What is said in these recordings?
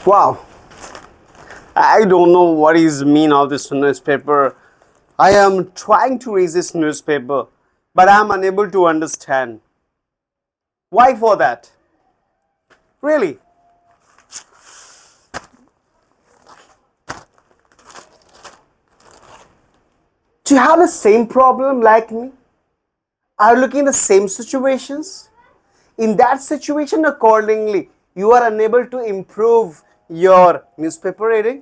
Wow, I don't know what is mean of this newspaper. I am trying to read this newspaper, but I am unable to understand. Why for that? Really? Do you have the same problem like me? Are you looking at the same situations? In that situation, accordingly, you are unable to improve your newspaper reading.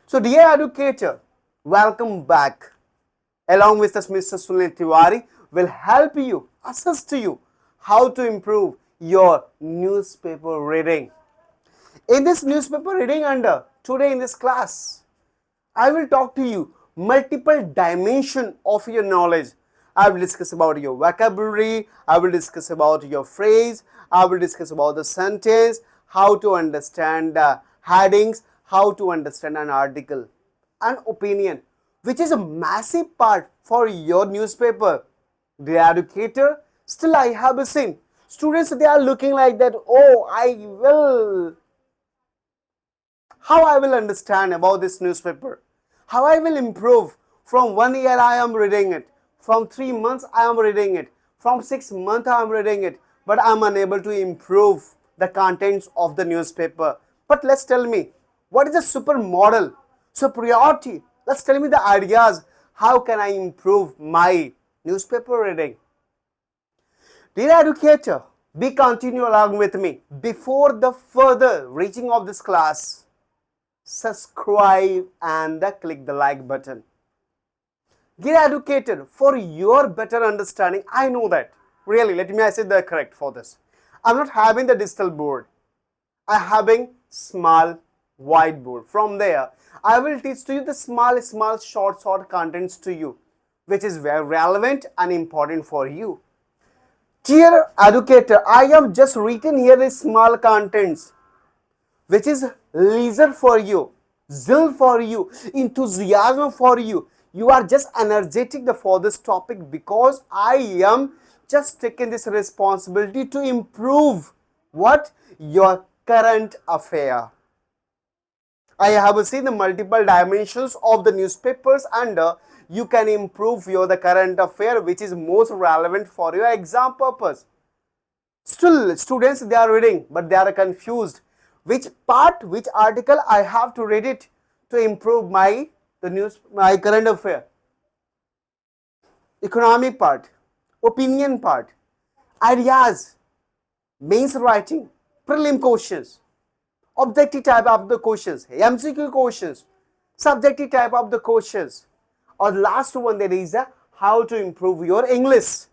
So, dear educator, welcome back. Along with us, Mr. Sunil Tiwari will help you, assist you how to improve your newspaper reading. In this newspaper reading under today in this class, I will talk to you multiple dimension of your knowledge. I will discuss about your vocabulary, I will discuss about your phrase, I will discuss about the sentence, how to understand headings, how to understand an article, an opinion, which is a massive part for your newspaper. The educator, still I have seen students, they are looking like that, oh, how I will understand about this newspaper, how I will improve. From 1 year I am reading it, from 3 months I am reading it, from 6 months I am reading it, but I am unable to improve the contents of the newspaper. But let's tell me, what is the super model, superiority? Let's tell me the ideas, how can I improve my newspaper reading? Dear educator, be continue along with me. Before the further reaching of this class, subscribe and click the like button. Get educated for your better understanding. I know that. Really, let me say the correct for this. I'm not having the digital board. I'm having small whiteboard. From there, I will teach to you the small short contents to you, which is very relevant and important for you. Dear educator, I have just written here the small contents, which is leisure for you, zeal for you, enthusiasm for you. You are just energetic for this topic because I am just taking this responsibility to improve what? Your current affair. I have seen the multiple dimensions of the newspapers and you can improve the current affair which is most relevant for your exam purpose. Still, students, they are reading, but they are confused. Which part, which article I have to read it to improve my current affair? Economic part, opinion part, ideas, mains writing, prelim questions, objective type of the questions, MCQ questions, subjective type of the questions, or the last one there is how to improve your English.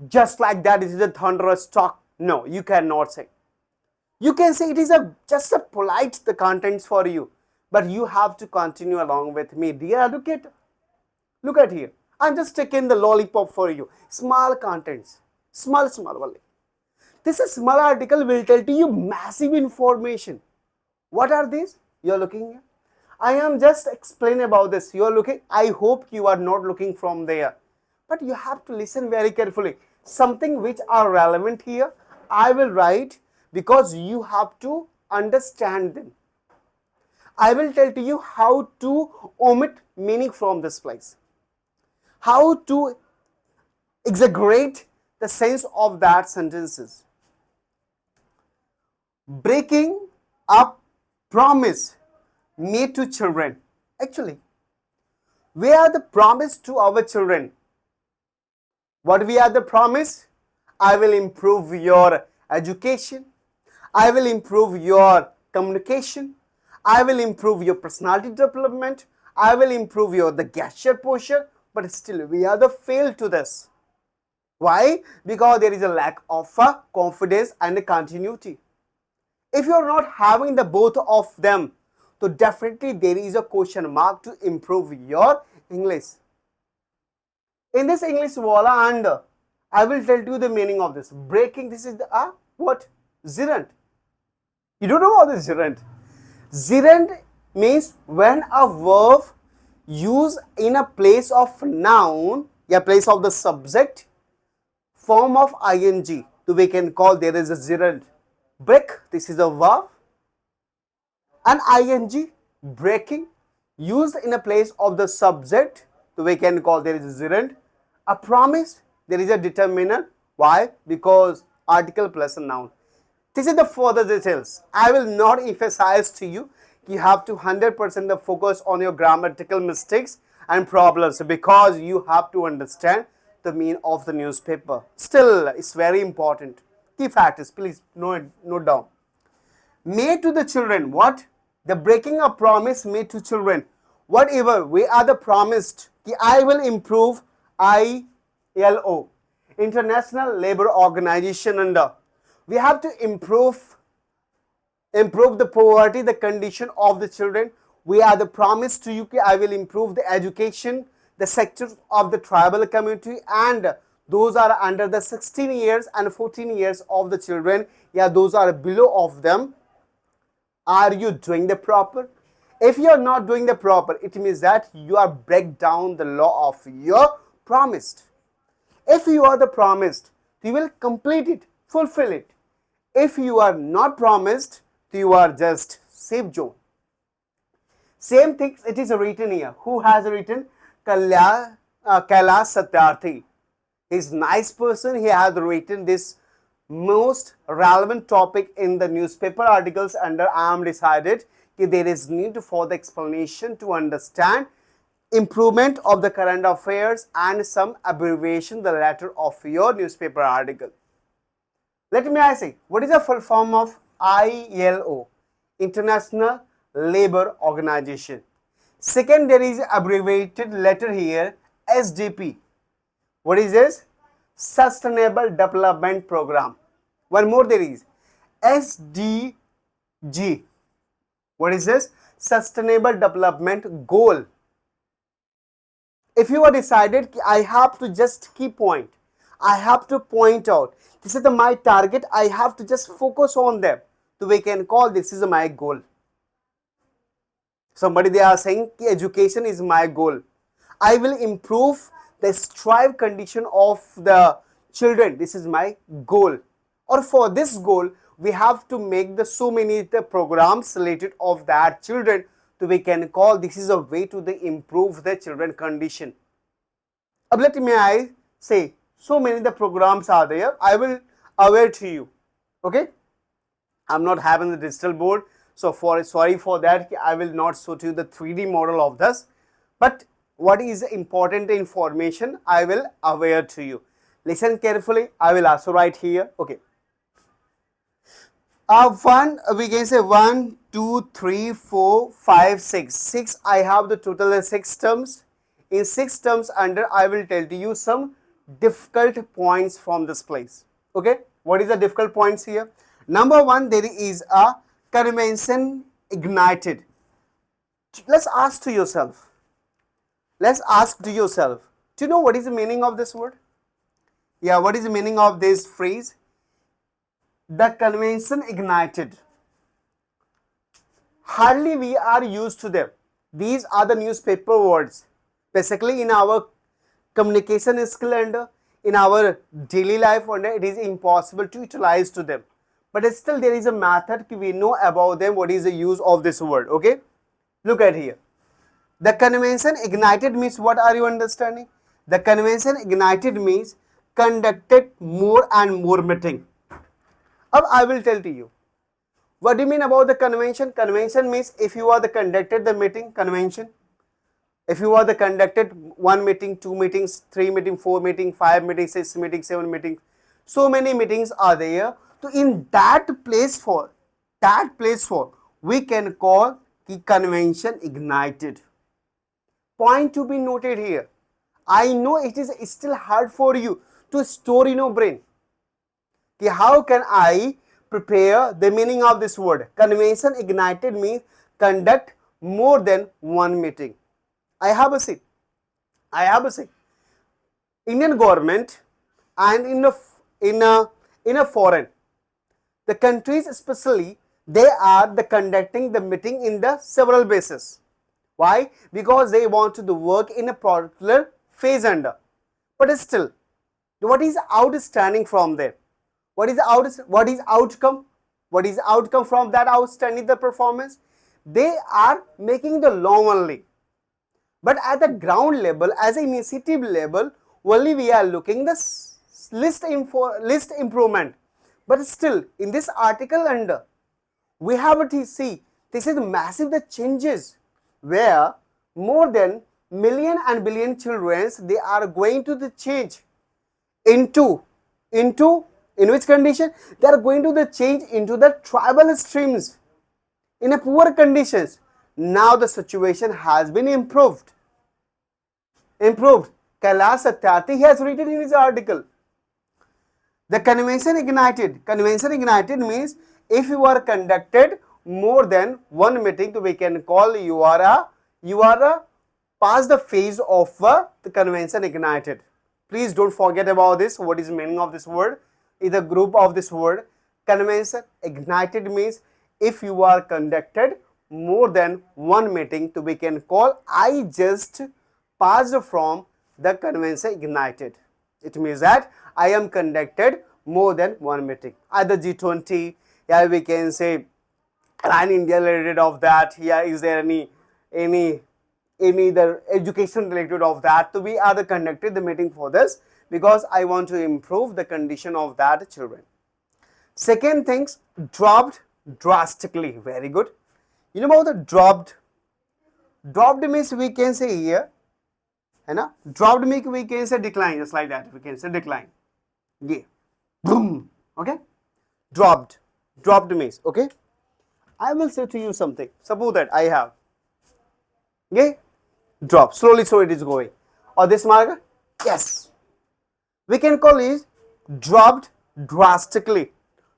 Just like that, it is a thunderous talk. No, you cannot say. You can say it is just a polite the contents for you, but you have to continue along with me, dear educator. Look at here. I'm just taking the lollipop for you. Small contents, small only. This is small article will tell to you massive information. What are these? You are looking here. I am just explaining about this. You are looking. I hope you are not looking from there, but you have to listen very carefully. Something which are relevant here, I will write because you have to understand them. I will tell to you how to omit meaning from this place, how to exaggerate the sense of that sentences. Breaking up promise made to children. Actually, we are the promise to our children. What we are the promise? I will improve your education. I will improve your communication. I will improve your personality development. I will improve the gesture posture. But still, we are the fail to this. Why? Because there is a lack of confidence and continuity. If you are not having the both of them, so definitely there is a question mark to improve your English. In this English Wallah and I will tell you the meaning of this. Breaking, this is the what? Gerund. You don't know what is gerund. Gerund means when a verb used in a place of noun, place of the subject, form of ing, so we can call there is a gerund. Break, this is a verb. An ing, breaking, used in a place of the subject, so we can call there is a gerund. A promise, there is a determiner. Why? Because article plus a noun. This is the further details. I will not emphasize to you. You have to 100% the focus on your grammatical mistakes and problems because you have to understand the meaning of the newspaper. Still, it's very important. Key factors, please note down. Made to the children, what? The breaking a promise made to children. Whatever we are the promised, I will improve ILO, International Labour Organization under. We have to improve the poverty, the condition of the children. We are the promise to you, I will improve the education, the sector of the tribal community, and those are under the 16 years and 14 years of the children. Yeah, those are below of them. Are you doing the proper? If you are not doing the proper, it means that you are break down the law of your promised. If you are the promised, you will complete it, fulfill it. If you are not promised, you are just safe zone. Same thing it is written here. Who has written? Kailash Satyarthi. He's nice person. He has written this most relevant topic in the newspaper articles under I am decided that there is need for the explanation to understand improvement of the current affairs and some abbreviation the letter of your newspaper article. Let me ask you, what is the full form of ILO, International Labour Organization? Second, there is abbreviated letter here, SDP. What is this? Sustainable Development Program. One more there is SDG. What is this? Sustainable Development Goal. If you are decided, I have to just key point, I have to point out, this is my target, I have to just focus on them. So we can call this is my goal. Somebody they are saying education is my goal. I will improve the strive condition of the children. This is my goal. Or for this goal, we have to make the so many the programs related of that children. So we can call this is a way to the improve the children condition. Let me I say so many the programs are there. I will aware to you. Okay. I'm not having the digital board. So sorry for that. I will not show to you the 3D model of this. But what is important information I will aware to you. Listen carefully. I will also write here. Okay. We can say 1, 2, 3, 4, 5, 6. 6 I have the total 6 terms. In 6 terms under I will tell to you some difficult points from this place. Okay. What is the difficult points here? Number 1, there is a convention ignited. Let's ask to yourself. Let's ask to yourself. Do you know what is the meaning of this word? Yeah, what is the meaning of this phrase? The convention ignited. Hardly we are used to them. These are the newspaper words. Basically in our communication skill and in our daily life it is impossible to utilize to them. But still there is a method we know about them, what is the use of this word. Okay. Look at here. The convention ignited means what are you understanding? The convention ignited means conducted more and more meeting. Now I will tell to you. What do you mean about the convention? Convention means if you are the conducted the meeting, convention. If you are the conducted 1 meeting, 2 meetings, 3 meetings, 4 meetings, 5 meetings, 6 meetings, 7 meetings. So many meetings are there. So in that place for we can call the convention ignited. Point to be noted here. I know it is still hard for you to store in your brain. How can I prepare the meaning of this word? Convention ignited means conduct more than 1 meeting. I have a say. Indian government and in a foreign, the countries especially, they are the conducting the meeting in the several bases. Why? Because they want to work in a particular phase under. But still, what is outstanding from there? What is outcome? What is outcome from that outstanding the performance? they are making the law only. But at the ground level, as an initiative level, only we are looking the list improvement. But still, in this article under, we have to see this is massive the changes where more than million and billion children they are going to the change into in which condition they are going to the change into the tribal streams in a poor conditions. Now the situation has been improved. Kailash Satyarthi has written in his article. The convention ignited. Convention ignited means if you are conducted more than one meeting, so we can call you are past the phase of the convention ignited. Please don't forget about this. What is the meaning of this word? Is a group of this word. Convention ignited means if you are conducted more than one meeting, so we can call I just passed from the convention ignited. It means that I am conducted more than one meeting. Either G20, yeah, we can say Line India related of that. Yeah, is there any the education related of that? So we are conducted the meeting for this because I want to improve the condition of that children. Second things, dropped drastically. Very good. You know about the dropped? Dropped means we can say here, dropped means we can say decline, just like that. We can say decline. Yeah. Boom. Okay. Dropped means, okay. I will say to you something. Suppose that I have, okay, drop slowly, so it is going. Or this marker, yes. We can call it dropped drastically.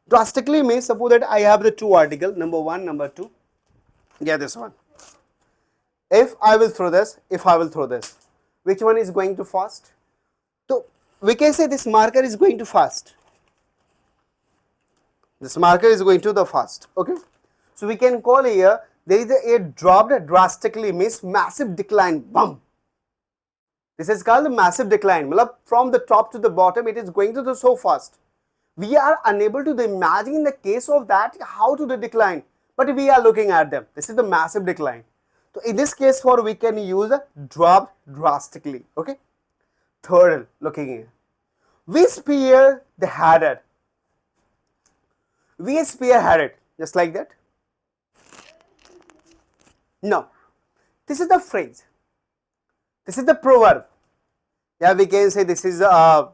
Drastically means suppose that I have the two articles, number 1, number 2. Yeah, this one. If I will throw this, which one is going to fast? So we can say this marker is going to fast. This marker is going to the fast. Okay. So we can call here there is a dropped drastically means massive decline. Bum. This is called massive decline. From the top to the bottom, it is going to the so fast. We are unable to imagine in the case of that how to the decline, but we are looking at them. This is the massive decline. So in this case, for we can use a drop drastically. Okay. Third, looking here, we spearheaded. We spearheaded, just like that. No, this is the phrase. This is the proverb. Yeah, we can say this is a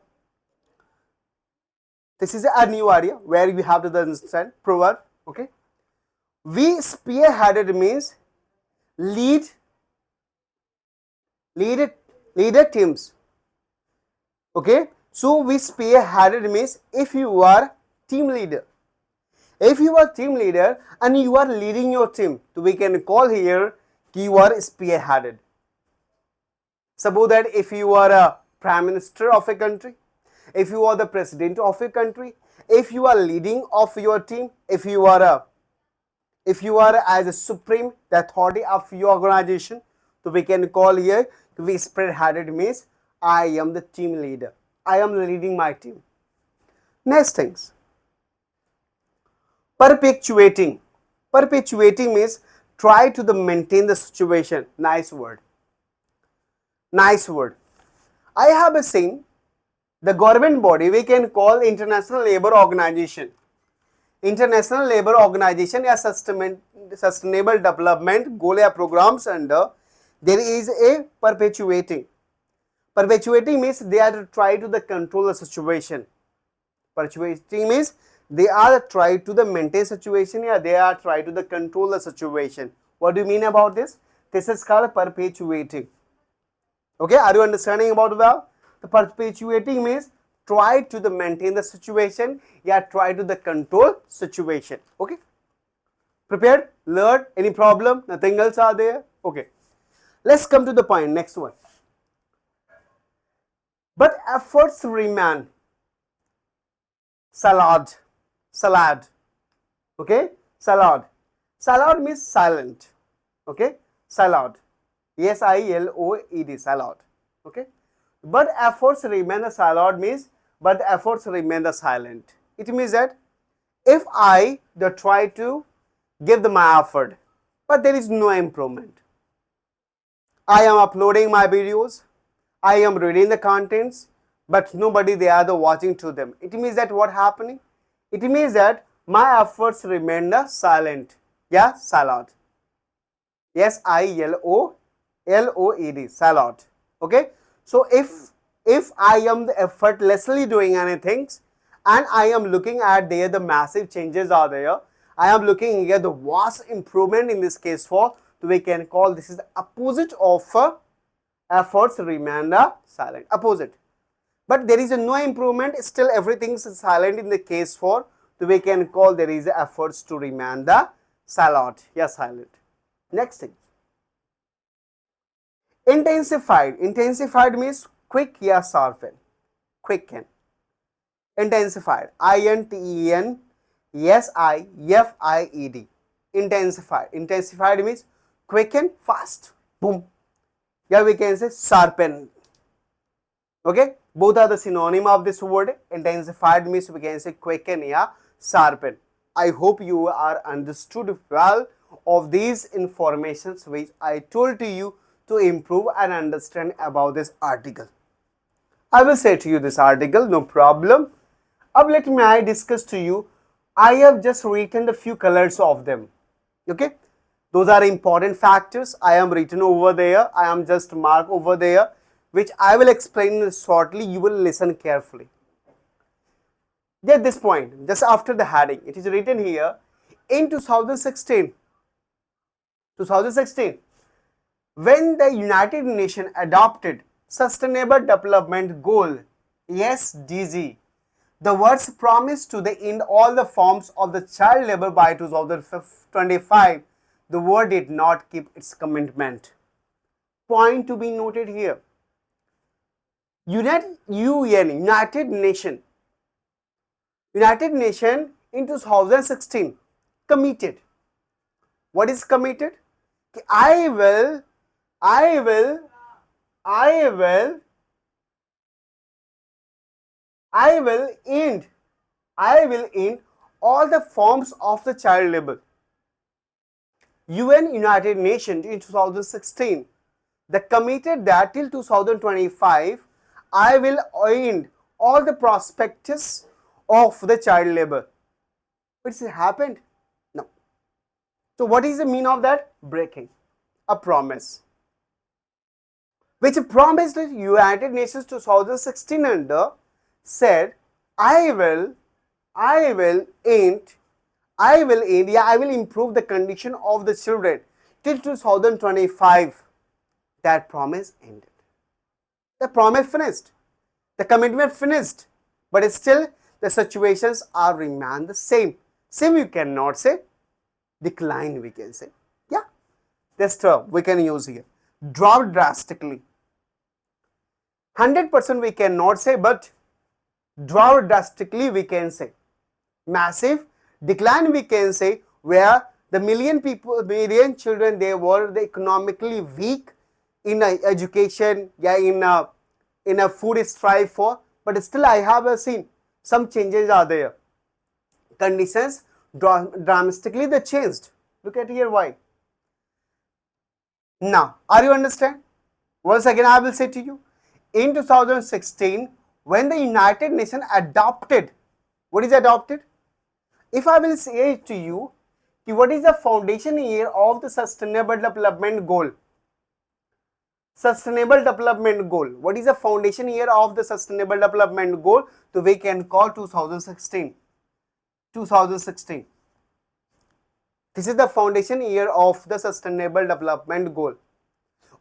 new area where we have to understand proverb. Okay, we spearheaded means lead teams. Okay, so we spearheaded means if you are team leader. If you are team leader and you are leading your team, so we can call here you are spearheaded. Suppose that if you are a prime minister of a country, if you are the president of a country, if you are leading of your team, if you are as a supreme the authority of your organization, so we can call here we spearheaded means I am the team leader. I am leading my team. Next things. Perpetuating. Perpetuating means try to maintain the situation. Nice word. Nice word. I have seen the government body we can call International Labour Organization. International Labour Organization या sustainable development goal या programs under there is a perpetuating. Perpetuating means they are try to control the situation. Perpetuating means they are try to maintain situation, yeah, they are try to control the situation. What do you mean about this? This is called perpetuating. Okay, are you understanding about that? The perpetuating means try to maintain the situation, yeah, try to control situation. Okay, prepared? Learned? Any problem? Nothing else are there? Okay, let's come to the point. Next one. But efforts remain. Salad. Okay, salad means silent. Okay, salad, SILOED, salad. Okay, but efforts remain the salad means but the efforts remain the silent. It means that if I try to give my effort, but there is no improvement. I am uploading my videos, I am reading the contents, but nobody they are the watching to them. It means that what happening? It means that my efforts remain silent. Yeah, silent. SILOLOED, silent. Okay. So if I am effortlessly doing anything, and I am looking at there the massive changes are there, I am looking here the vast improvement in this case for, so we can call this is the opposite of efforts remain silent, opposite. But there is no improvement, still everything is silent in the case for, so we can call there is efforts to remain the silent. Yes, silent. Next thing, intensified. Intensified means quick, yeah, sharpen, quicken. Intensified, INTENSIFIED. Intensified. Intensified means quicken, fast, boom. Yeah, we can say sharpen. Okay, both are the synonym of this word. Intensified means we can say quicken, yeah, sharpen. I hope you are understood well of these informations which I told to you to improve and understand about this article. I will say to you this article, no problem. Now let me I discuss to you. I have just written the few colors of them. Okay, those are important factors. I am written over there. I am just mark over there, which I will explain shortly. You will listen carefully. At this point, just after the heading, it is written here in 2016, when the United Nations adopted Sustainable Development Goal (SDG), the words promised to end all the forms of the child labor by 2025, the word did not keep its commitment. Point to be noted here. United Nations in 2016 committed. What is committed? I will end all the forms of the child labor. United Nations in 2016, they committed that till 2025, I will end all the prospectus of the child labor. But it happened? No. So what is the meaning of that? Breaking a promise. Which promised the United Nations 2016 under said, I will improve the condition of the children till 2025. That promise ended. The promise finished. The commitment finished. But still the situations are remain the same. Same you cannot say. Decline we can say. Yeah. This term we can use here. Drop drastically. 100% we cannot say, but drop drastically we can say. Massive decline we can say, where the million children, they were economically weak in education, yeah, in a food strive for, but still I have seen some changes are there. Conditions dramatically they changed. Look at here why. Now, are you understand? Once again I will say to you, in 2016, when the United Nations adopted, what is adopted? If I will say to you, what is the foundation year of the Sustainable Development Goal? Sustainable Development Goal. What is the foundation year of the Sustainable Development Goal? So we can call 2016. 2016. This is the foundation year of the Sustainable Development Goal.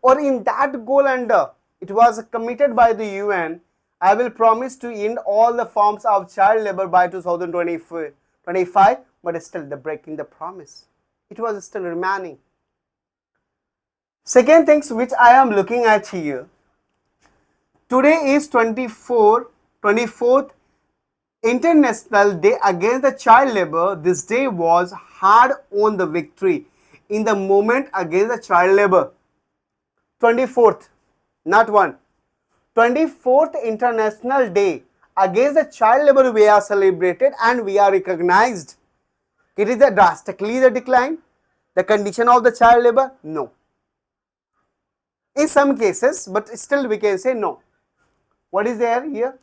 Or in that goal under, it was committed by the UN, I will promise to end all the forms of child labor by 2025, but still the breaking the promise. It was still remaining. Second things which I am looking at here. Today is 24th International Day Against the Child Labor. This day was hard on the victory in the movement against the child labor. 24th, not one. 24th International Day Against the Child Labor we are celebrated and we are recognized. It is drastically the decline. The condition of the child labor? No. In some cases, but still we can say no. What is there here?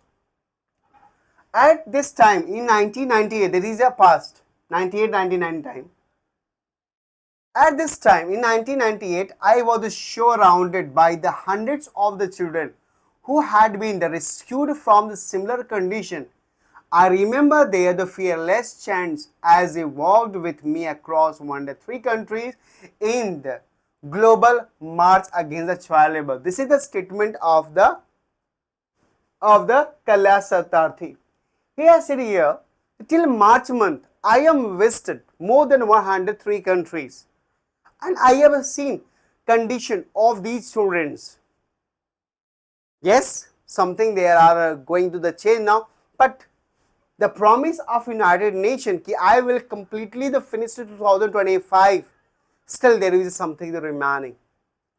At this time in 1998, there is a past 98-99 time. At this time in 1998, I was surrounded by the hundreds of the children who had been rescued from the similar condition. I remember there the fearless chants as they walked with me across 103 countries in the global march against the child labor. This is the statement of the Kailash Satyarthi. He has said here, till March month, I am visited more than 103 countries and I have seen condition of these children. Yes, something they are going to the change now, but the promise of United Nations कि I will completely the finish to 2025. Still there is something remaining.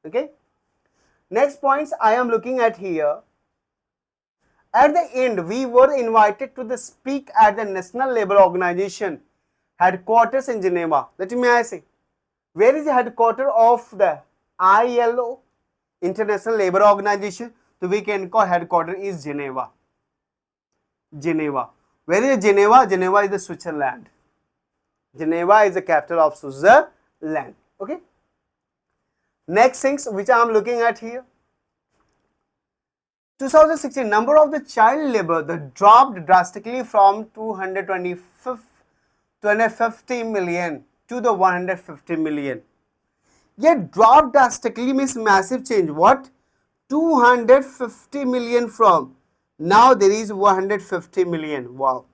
Okay. Next points I am looking at here. At the end, we were invited to the speak at the National Labour Organization headquarters in Geneva. Let me say, where is the headquarters of the ILO, International Labour Organization? So we can call headquarters is Geneva. Geneva. Where is Geneva? Geneva is the Switzerland. Geneva is the capital of Switzerland. Okay. Next things which I am looking at here. 2016 number of the child labor that dropped drastically from 250 million to the 150 million. Yet dropped drastically means massive change. What? 250 million from now there is 150 million. Wow.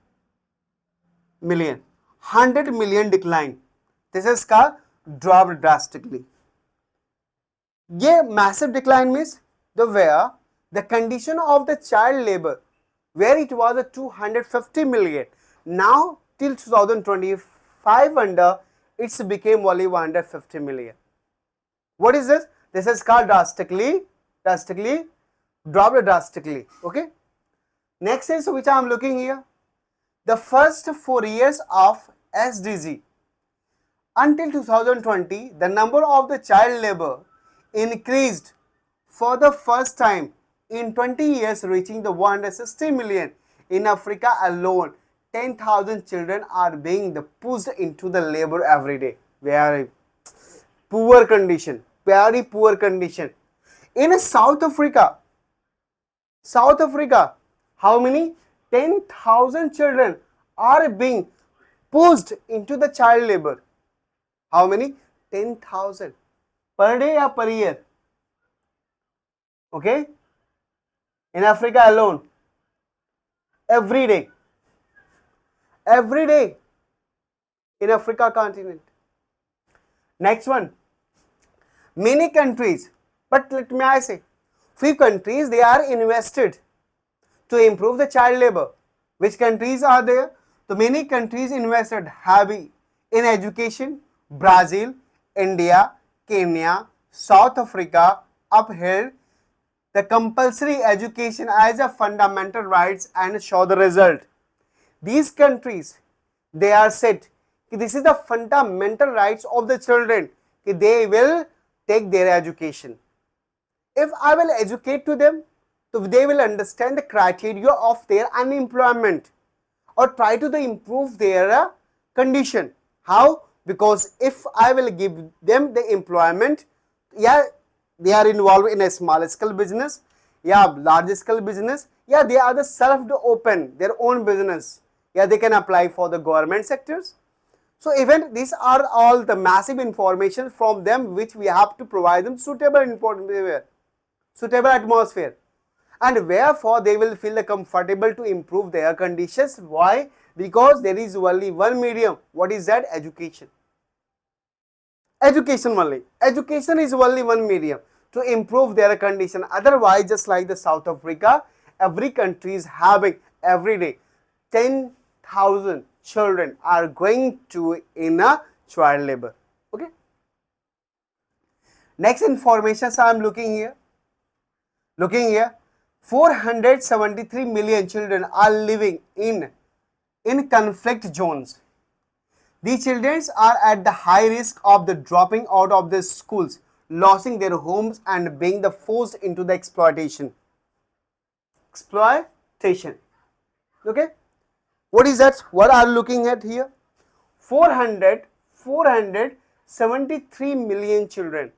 Million. 100 million decline. This is called dropped drastically. Yeah, massive decline means where the condition of the child labor where it was a 250 million. Now till 2025 under it's became only 150 million. What is this? This is called drastically dropped drastically. Okay. Next is which I am looking here. The first 4 years of SDG until 2020, the number of the child labor increased for the first time in 20 years, reaching the 160 million. In Africa alone, 10,000 children are being pushed into the labor every day. Very poor condition. Very poor condition. In South Africa, how many? 10,000 children are being pushed into the child labor. How many? 10,000 per day or per year. Okay. In Africa alone, every day in Africa continent. Next one, many countries, but let me say, few countries they are invested to improve the child labor. Which countries are there? So many countries invested heavy in education. Brazil, India, Kenya, South Africa upheld the compulsory education as a fundamental rights and show the result. These countries, they are said, this is the fundamental rights of the children, they will take their education. If I will educate to them, so they will understand the criteria of their unemployment or try to improve their condition. How? Because if I will give them the employment, yeah, they are involved in a small scale business, yeah, large scale business, yeah, they are the self to open their own business, yeah, they can apply for the government sectors. So even these are all the massive information from them which we have to provide them suitable atmosphere, and wherefore they will feel comfortable to improve their conditions. Why? Because there is only one medium. What is that? Education. Education only. Education is only one medium to improve their condition. Otherwise, just like the South Africa, every country is having every day 10,000 children are going to in a child labor. Okay. Next information I am looking here. 473 million children are living in conflict zones. These children are at the high risk of the dropping out of the schools, losing their homes and being the forced into the exploitation. Exploitation. Okay. What is that? What are you looking at here? 473 million children.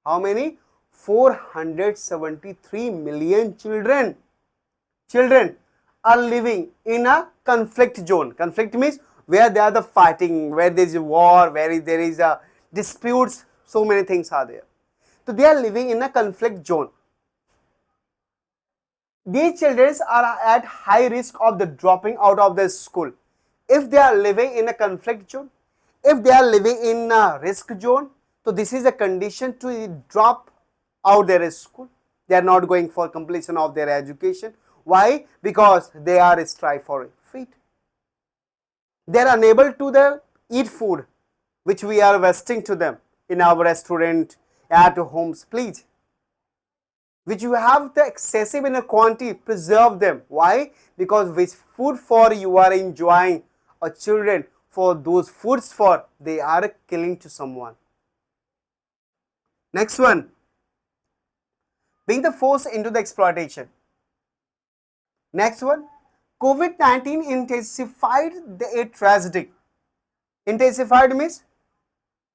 How many? 473 million children. Children are living in a conflict zone. Conflict means where they are the fighting, where there is a war, where there is a disputes, so many things are there. So they are living in a conflict zone. These children are at high risk of the dropping out of the school. If they are living in a conflict zone, if they are living in a risk zone, so this is a condition to drop out their school. They are not going for completion of their education. Why? Because they are strive for feet. They are unable to eat food which we are wasting to them in our restaurant, at homes, please. Which you have the excessive in a quantity, preserve them. Why? Because which food for you are enjoying, or children for those foods for they are killing to someone. Next one, being the force into the exploitation. Next one, COVID-19 intensified a tragedy. Intensified means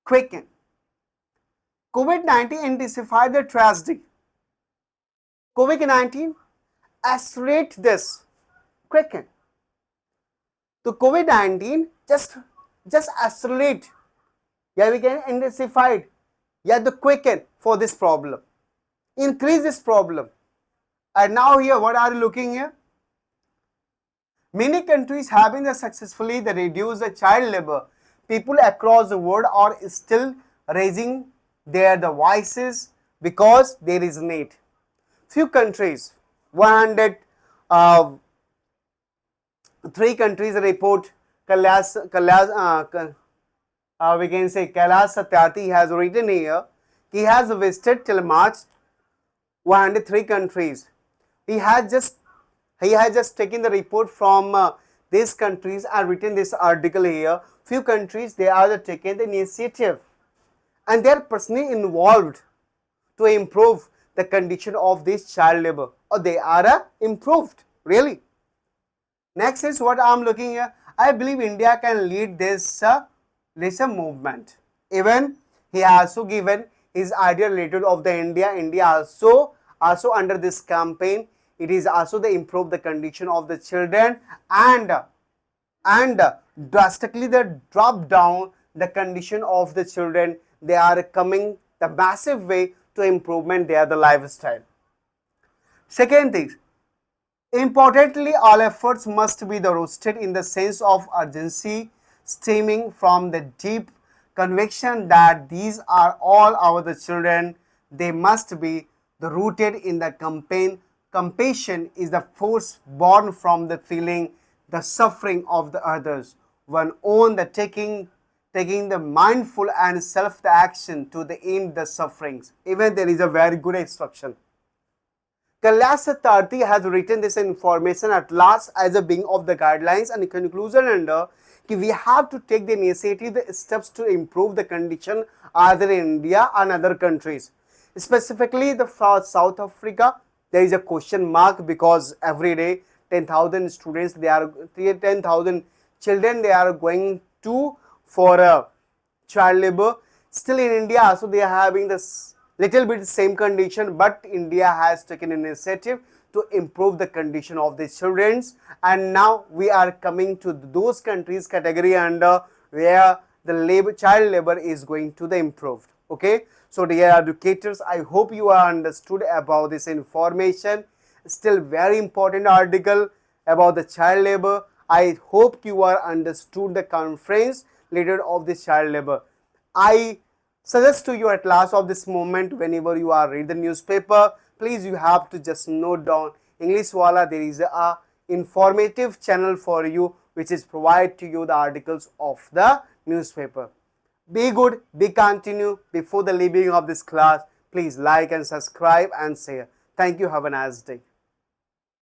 quicken. COVID-19 intensified the tragedy. COVID-19 accelerate this, quicken. So COVID-19 just accelerate. Yeah, we can intensify. Yeah, the quicken for this problem. Increase this problem. And now here, what are you looking here? Many countries have been successfully reduced the child labor. People across the world are still raising their voices because there is need. Few countries, 103 countries report. We can say Kailash Satyarthi has written here. He has visited till March 103 countries. He has just taken the report from these countries and written this article here. Few countries, they are taking the initiative and they are personally involved to improve the condition of this child labor, or they are improved really. Next is what I am looking here. I believe India can lead this movement. Even he also given his idea related of the India also under this campaign. It is also to improve the condition of the children and drastically drop down the condition of the children. They are coming the massive way to improvement their lifestyle. Second thing, importantly, all efforts must be roasted in the sense of urgency, stemming from the deep conviction that these are all our children. They must be rooted in the campaign. Compassion is the force born from the feeling the suffering of the others. One own the taking the mindful and self the action to the end the sufferings. Even there is a very good instruction. Kailash Satyarthi has written this information at last as a being of the guidelines and conclusion under we have to take the initiative, the steps to improve the condition either in India and other countries. Specifically the South Africa, there is a question mark because every day 10,000 students, 10,000 children, they are going to for child labor. Still in India also they are having this little bit same condition, but India has taken initiative to improve the condition of the children, and now we are coming to those countries category under where the child labor is going to the improved. Okay, so dear educators, I hope you are understood about this information. Still very important article about the child labor. I hope you are understood the conference related of this child labor. I suggest to you at last of this moment, whenever you are read the newspaper, please you have to just note down English Wallah. There is a informative channel for you which is provide to you the articles of the newspaper. Be good, be continue. Before the leaving of this class, please like and subscribe and share. Thank you. Have a nice day.